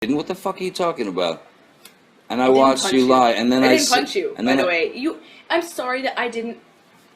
didn't. What the fuck are you talking about? And I watched you lie, and then I didn't punch you. And by then the way, I'm sorry that I didn't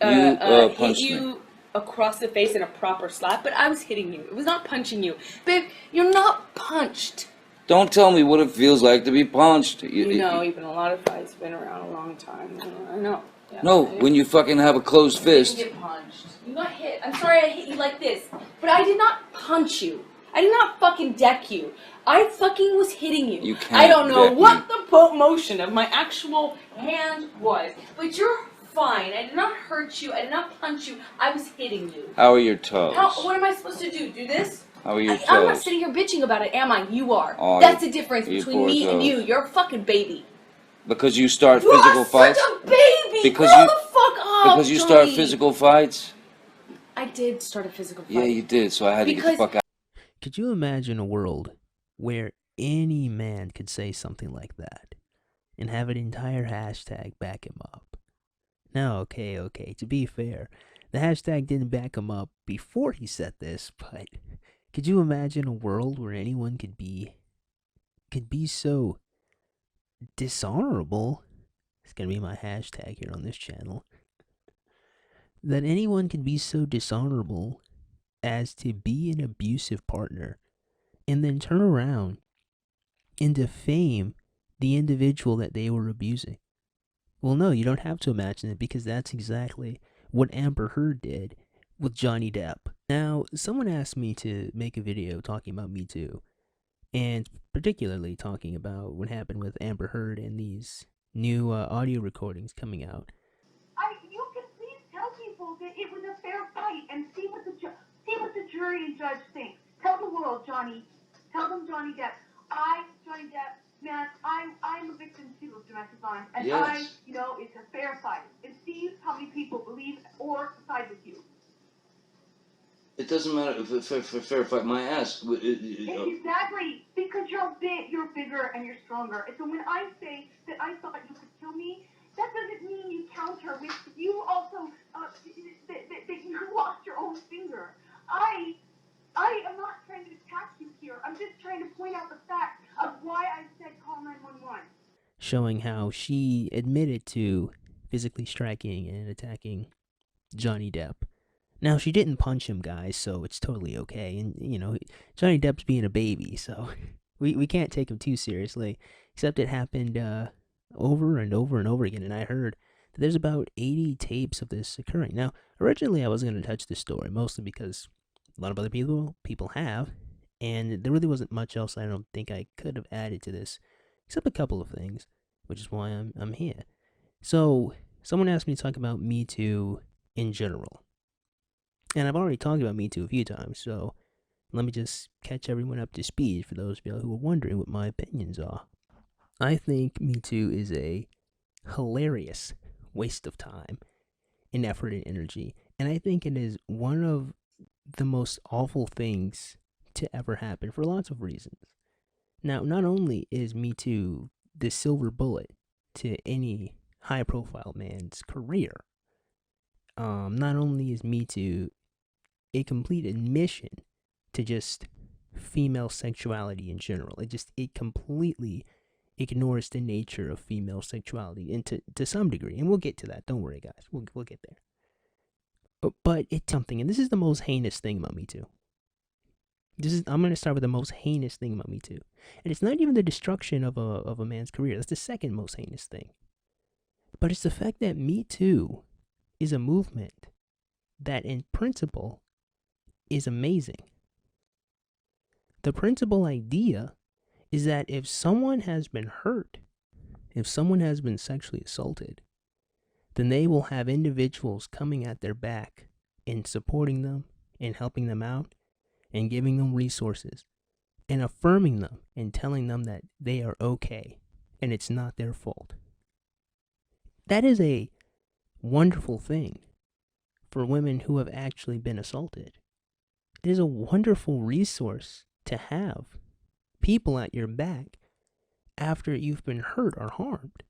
hit punched you me. across the face in a proper slap, but I was hitting you. It was not punching you, babe. You're not punched. Don't tell me what it feels like to be punched. You know, you've been a lot of fights, been around a long time. I know. Yeah, No, I know. when you fucking have a closed fist. You didn't get punched. You got hit. I'm sorry I hit you like this, but I did not punch you. I did not fucking deck you. I fucking was hitting you. You can't I don't know deck what me. the motion of my actual hand was, but you're fine. I did not hurt you. I did not punch you. I was hitting you. How are your toes? What am I supposed to do? Do this? How are your toes? I'm not sitting here bitching about it, am I? You are. Oh, That's the difference you between poor me and toes. you. You're a fucking baby. Because you start You physical are fights? such a baby! Because Grow you- the fuck up, Because you start Johnny. physical fights? I did start a physical fight. Yeah, you did, so I had to get the fuck out. Could you imagine a world where any man could say something like that and have an entire hashtag back him up? Now, okay, to be fair, the hashtag didn't back him up before he said this, but could you imagine a world where anyone could be so dishonorable? It's gonna be my hashtag here on this channel. That anyone can be so dishonorable as to be an abusive partner and then turn around and defame the individual that they were abusing. Well, no, you don't have to imagine it, because that's exactly what Amber Heard did with Johnny Depp. Now, someone asked me to make a video talking about Metoo, and particularly talking about what happened with Amber Heard and these new audio recordings coming out. You can please tell people that it was a fair fight and see what the jury and judge thinks. Tell the world, Johnny. Tell them, Johnny Depp. Johnny Depp, man, I'm a victim too of domestic violence, and Yes. it's a fair fight. And see how many people believe or side with you. It doesn't matter if it's for fair fight. My ass. Exactly, because you're bigger and you're stronger. And so when I say that I thought you could kill me, that doesn't mean you counter with you also that you lost your own finger. I am not trying to attack you here. I'm just trying to point out the fact of why I said call 911. Showing how she admitted to physically striking and attacking Johnny Depp. Now, she didn't punch him, guys, so it's totally okay. And, Johnny Depp's being a baby, so we can't take him too seriously. Except it happened over and over and over again, and I heard that there's about 80 tapes of this occurring. Now, originally I wasn't going to touch this story, mostly because a lot of other people have, and there really wasn't much else I don't think I could have added to this, except a couple of things, which is why I'm here. So, someone asked me to talk about Me Too in general. And I've already talked about Me Too a few times, so let me just catch everyone up to speed for those of you who are wondering what my opinions are. I think Me Too is a hilarious waste of time and effort and energy, and I think it is one of the most awful things to ever happen for lots of reasons. Now, not only is Me Too the silver bullet to any high-profile man's career, not only is Me Too a complete admission to just female sexuality in general. It completely ignores the nature of female sexuality, and to some degree, and we'll get to that. Don't worry, guys. We'll get there. But it's something, and this is the most heinous thing about Me Too. I'm going to start with the most heinous thing about Me Too, and it's not even the destruction of a man's career. That's the second most heinous thing. But it's the fact that Me Too is a movement that, in principle, is amazing. The principal idea is that if someone has been hurt, if someone has been sexually assaulted, then they will have individuals coming at their back and supporting them and helping them out and giving them resources and affirming them and telling them that they are okay and it's not their fault. That is a wonderful thing for women who have actually been assaulted. It is a wonderful resource to have people at your back after you've been hurt or harmed.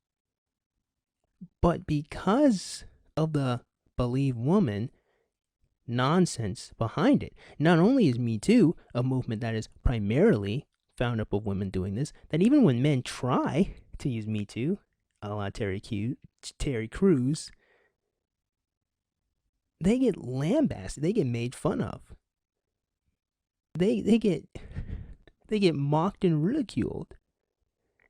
But because of the believe woman nonsense behind it, not only is Me Too a movement that is primarily found up of women doing this, that even when men try to use Me Too, a la Terry Crews, they get lambasted. They get made fun of. They get mocked and ridiculed.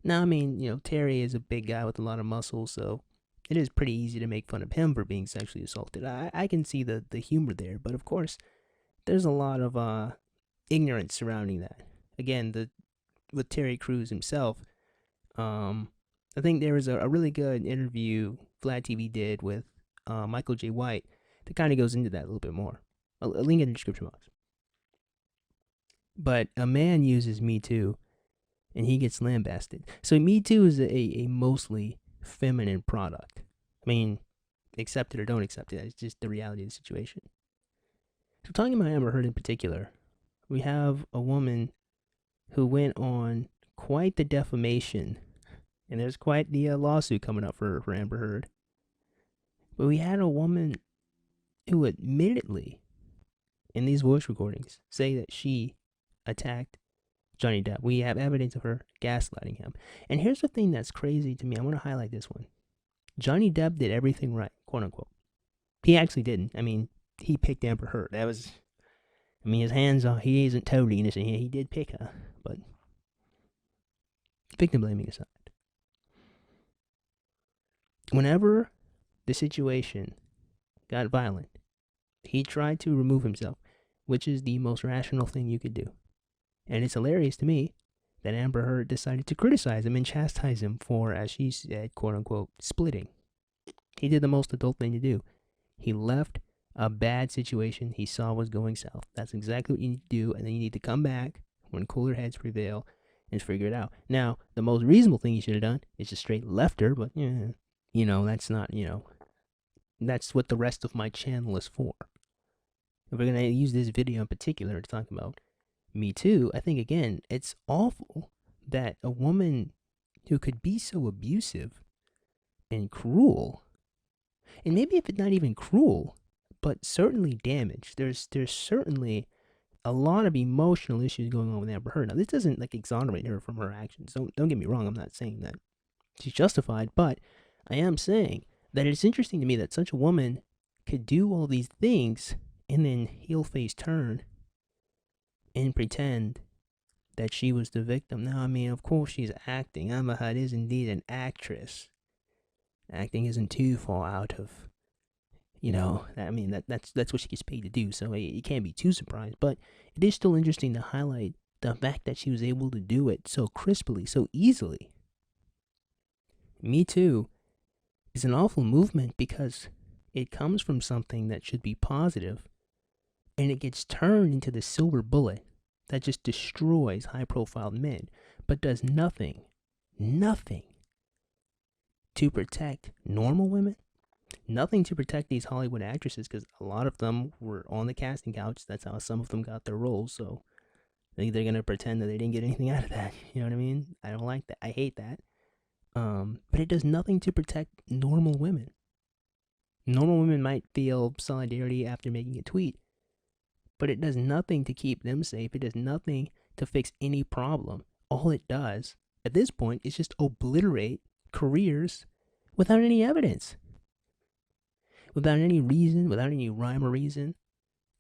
Now, I mean, Terry is a big guy with a lot of muscle, so it is pretty easy to make fun of him for being sexually assaulted. I can see the humor there, but of course, there's a lot of ignorance surrounding that. Again, with Terry Crews himself, I think there was a really good interview Vlad TV did with Michael J. White that kind of goes into that a little bit more. A link in the description box. But a man uses Me Too, and he gets lambasted. So Me Too is a mostly feminine product. I mean, accept it or don't accept it. It's just the reality of the situation. So talking about Amber Heard in particular, we have a woman who went on quite the defamation, and there's quite the lawsuit coming up for Amber Heard. But we had a woman who admittedly, in these voice recordings, say that she attacked Johnny Depp. We have evidence of her gaslighting him. And here's the thing that's crazy to me. I want to highlight this one. Johnny Depp did everything right, quote unquote. He actually didn't. I mean, he picked Amber Heard. His hands are, he isn't totally innocent here. He did pick her, but victim blaming aside. Whenever the situation got violent, he tried to remove himself, which is the most rational thing you could do. And it's hilarious to me that Amber Heard decided to criticize him and chastise him for, as she said, quote unquote, splitting. He did the most adult thing to do. He left a bad situation he saw was going south. That's exactly what you need to do, and then you need to come back when cooler heads prevail and figure it out. Now, the most reasonable thing you should have done is just straight left her, but, that's not, that's what the rest of my channel is for. If we're going to use this video in particular to talk about Me Too, I think, again, it's awful that a woman who could be so abusive and cruel, and maybe if it's not even cruel, but certainly damaged. There's certainly a lot of emotional issues going on with Amber Heard. Now, this doesn't exonerate her from her actions. Don't get me wrong. I'm not saying that she's justified, but I am saying that it's interesting to me that such a woman could do all these things and then heel face turn and pretend that she was the victim. Now, I mean, of course she's acting. Amber Heard is indeed an actress. Acting isn't too far out of, that's what she gets paid to do, so you can't be too surprised. But it is still interesting to highlight the fact that she was able to do it so crisply, so easily. Me Too is an awful movement because it comes from something that should be positive, and it gets turned into the silver bullet that just destroys high-profile men, but does nothing to protect normal women, nothing to protect these Hollywood actresses, because a lot of them were on the casting couch. That's how some of them got their roles, so they're going to pretend that they didn't get anything out of that. You know what I mean? I don't like that. I hate that. But it does nothing to protect normal women. Normal women might feel solidarity after making a tweet, but it does nothing to keep them safe. It does nothing to fix any problem. All it does, at this point, is just obliterate careers without any evidence, without any reason, without any rhyme or reason,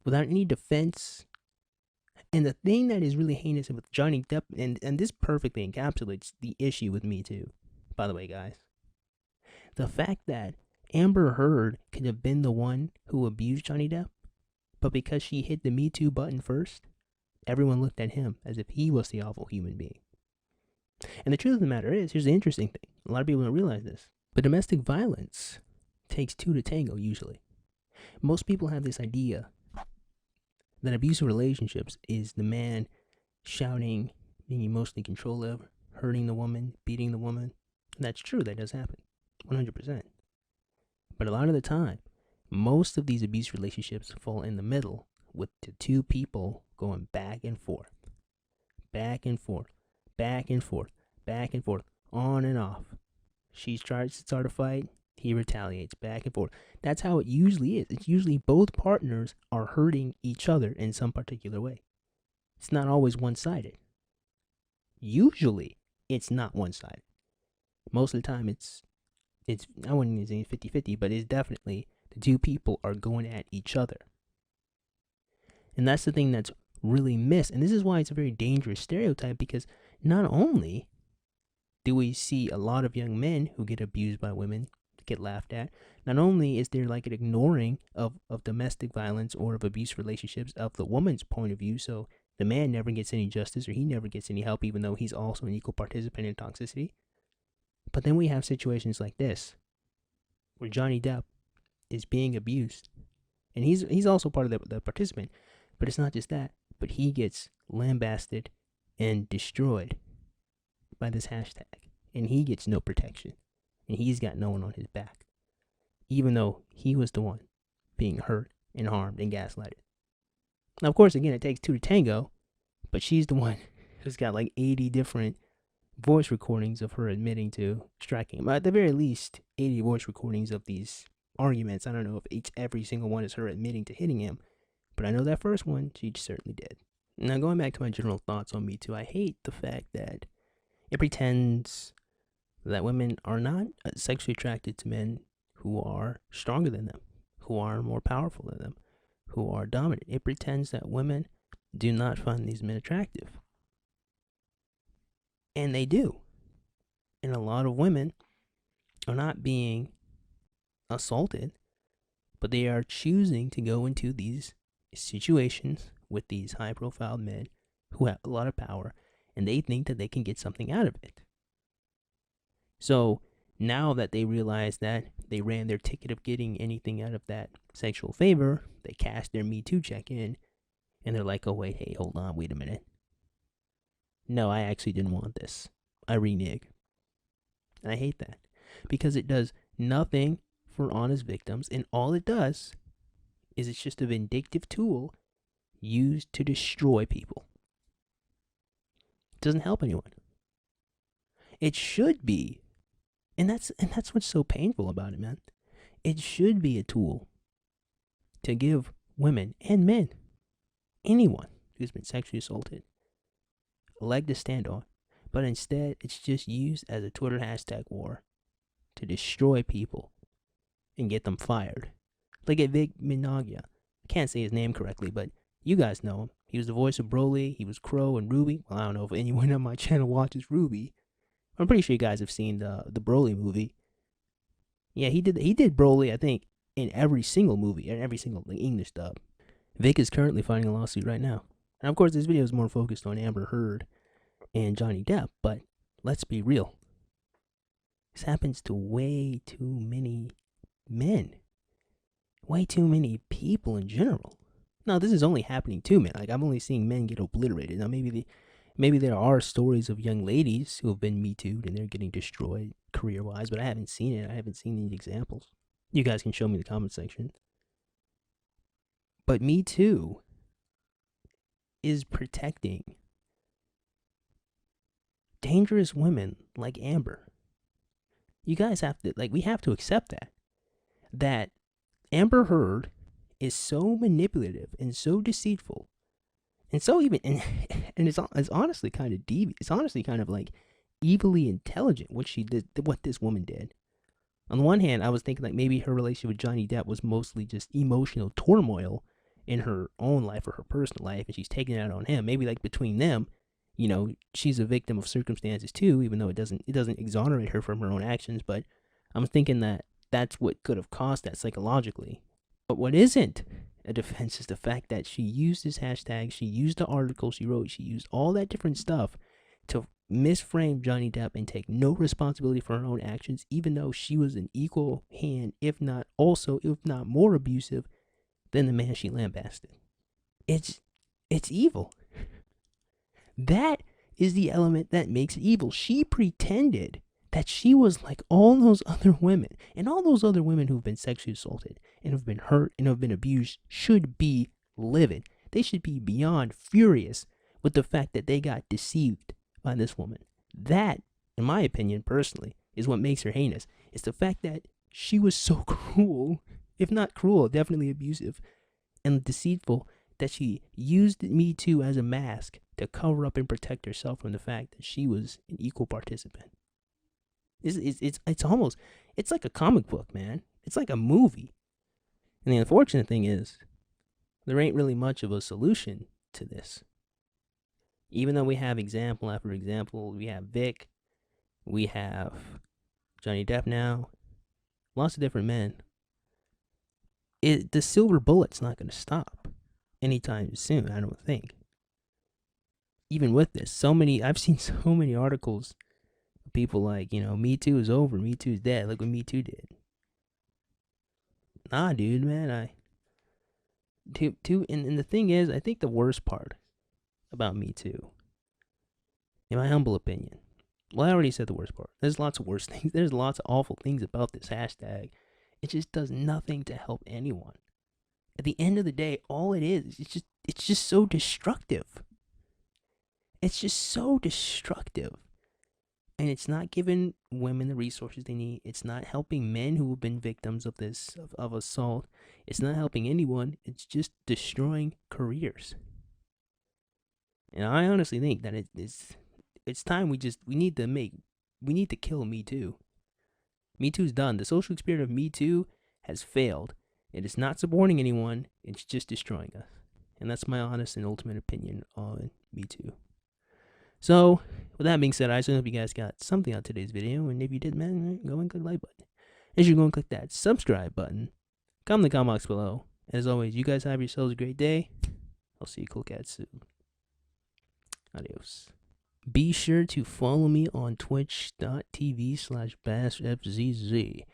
without any defense. And the thing that is really heinous with Johnny Depp, and this perfectly encapsulates the issue with Me Too, by the way, guys, the fact that Amber Heard could have been the one who abused Johnny Depp, but because she hit the Me Too button first, everyone looked at him as if he was the awful human being. And the truth of the matter is, here's the interesting thing. A lot of people don't realize this. But domestic violence takes two to tango, usually. Most people have this idea that abusive relationships is the man shouting, being emotionally controlling, hurting the woman, beating the woman. And that's true, that does happen. 100%. But a lot of the time, most of these abuse relationships fall in the middle with the two people going back and forth. Back and forth. Back and forth, back and forth, on and off. She tries to start a fight, he retaliates, back and forth. That's how it usually is. It's usually both partners are hurting each other in some particular way. It's not always one-sided. usually it's not one-sided. Most of the time it's I wouldn't even say 50-50, but it's definitely the two people are going at each other. And that's the thing that's really missed. And this is why it's a very dangerous stereotype, because not only do we see a lot of young men who get abused by women get laughed at, not only is there like an ignoring of domestic violence or of abuse relationships of the woman's point of view, so the man never gets any justice or he never gets any help, even though he's also an equal participant in toxicity. But then we have situations like this, where Johnny Depp is being abused. And he's also part of the participant. But it's not just that, but he gets lambasted and destroyed by this hashtag. And he gets no protection. And he's got no one on his back. Even though he was the one being hurt and harmed and gaslighted. Now, of course, again, it takes two to tango. But she's the one who's got like 80 different voice recordings of her admitting to striking him. At the very least, 80 voice recordings of these arguments. I don't know if every single one is her admitting to hitting him, but I know that first one, she certainly did. Now, going back to my general thoughts on Me Too, I hate the fact that it pretends that women are not sexually attracted to men who are stronger than them, who are more powerful than them, who are dominant. It pretends that women do not find these men attractive. And they do. And a lot of women are not being assaulted, but they are choosing to go into these situations with these high-profile men who have a lot of power, and they think that they can get something out of it. So now that they realize that they ran their ticket of getting anything out of that sexual favor, they cash their Me Too check in, and they're like, oh wait, hey, hold on, wait a minute. No, I actually didn't want this. I renege. And I hate that. Because it does nothing for honest victims. And all it does is it's just a vindictive tool used to destroy people. It doesn't help anyone. It should be. And that's what's so painful about it, man. It should be a tool to give women and men, anyone who's been sexually assaulted, a leg to stand on, but instead it's just used as a Twitter hashtag war to destroy people and get them fired. Look at Vic Mignogna. I can't say his name correctly, but you guys know him. He was the voice of Broly. He was Crow and Ruby. Well, I don't know if anyone on my channel watches Ruby. I'm pretty sure you guys have seen the Broly movie. Yeah, he did Broly, I think, in every single movie, and every single English dub. Vic is currently fighting a lawsuit right now. And of course, this video is more focused on Amber Heard and Johnny Depp, but let's be real. This happens to way too many men. Way too many people in general. Now, this is only happening to men. Like, I'm only seeing men get obliterated. Now, maybe there are stories of young ladies who have been Me Too'd and they're getting destroyed career-wise, but I haven't seen it. I haven't seen any examples. You guys can show me in the comment section. But Me Too is protecting dangerous women like Amber. You guys have to, we have to accept that Amber Heard is so manipulative and so deceitful and so even, and it's honestly kind of devious. It's honestly kind of like evilly intelligent what she did, what this woman did. On the one hand, I was thinking maybe her relationship with Johnny Depp was mostly just emotional turmoil in her own life or her personal life, and she's taking it out on him. Maybe between them, she's a victim of circumstances too, even though it doesn't exonerate her from her own actions. But I'm thinking that that's what could have caused that psychologically. But what isn't a defense is the fact that she used this hashtag, she used the article she wrote, she used all that different stuff to misframe Johnny Depp and take no responsibility for her own actions, even though she was an equal hand, if not more abusive than the man she lambasted. It's evil. That is the element that makes it evil. She pretended that she was like all those other women, and all those other women who've been sexually assaulted and have been hurt and have been abused should be livid. They should be beyond furious with the fact that they got deceived by this woman. That, in my opinion, personally, is what makes her heinous. It's the fact that she was so cruel, if not cruel, definitely abusive and deceitful, that she used Me Too as a mask to cover up and protect herself from the fact that she was an equal participant. It's almost, it's like a comic book, man. It's like a movie. And the unfortunate thing is, there ain't really much of a solution to this. Even though we have example after example, we have Vic, we have Johnny Depp now, lots of different men. The silver bullet's not going to stop anytime soon, I don't think. Even with this, I've seen so many articles of people like, Me Too is over, Me Too is dead, look what Me Too did. Nah, dude, man, and the thing is, I think the worst part about Me Too, in my humble opinion, well, I already said the worst part. There's lots of worse things. There's lots of awful things about this hashtag. It just does nothing to help anyone. At the end of the day, all it is, it's just so destructive. It's just so destructive. And it's not giving women the resources they need. It's not helping men who have been victims of this, of assault. It's not helping anyone. It's just destroying careers. And I honestly think that it's time we need to kill Me Too. Me Too's done. The social experiment of Me Too has failed. It is not supporting anyone. It's just destroying us. And that's my honest and ultimate opinion on Me Too. So, with that being said, I hope you guys got something out of today's video. And if you did, man, go and click the like button. As you go and click that subscribe button, comment in the comment box below. And as always, you guys have yourselves a great day. I'll see you cool cats soon. Adios. Be sure to follow me on twitch.tv/BASSFZz.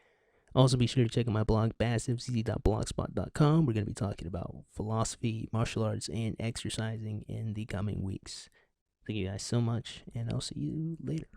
Also, be sure to check out my blog, BASSFZz.blogspot.com. We're going to be talking about philosophy, martial arts, and exercising in the coming weeks. Thank you guys so much, and I'll see you later.